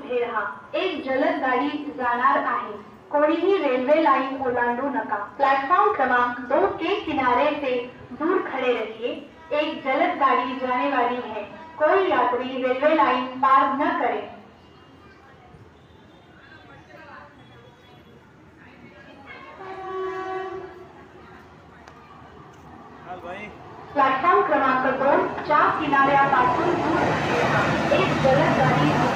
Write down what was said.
उभे रहा, एक जलद गाड़ी जाणार आहे, कोणीही रेल्वे लाइन ओलांडू नका। प्लेटफॉर्म क्रमांक 2 के किनारे से दूर खड़े रहिए, एक जलद गाड़ी जाने वाली है, कोई यात्री रेलवे लाइन पार न करे। प्लेटफॉर्म क्रमांक 2 च्या किनाऱ्यापासून दूर एक जलद गाडी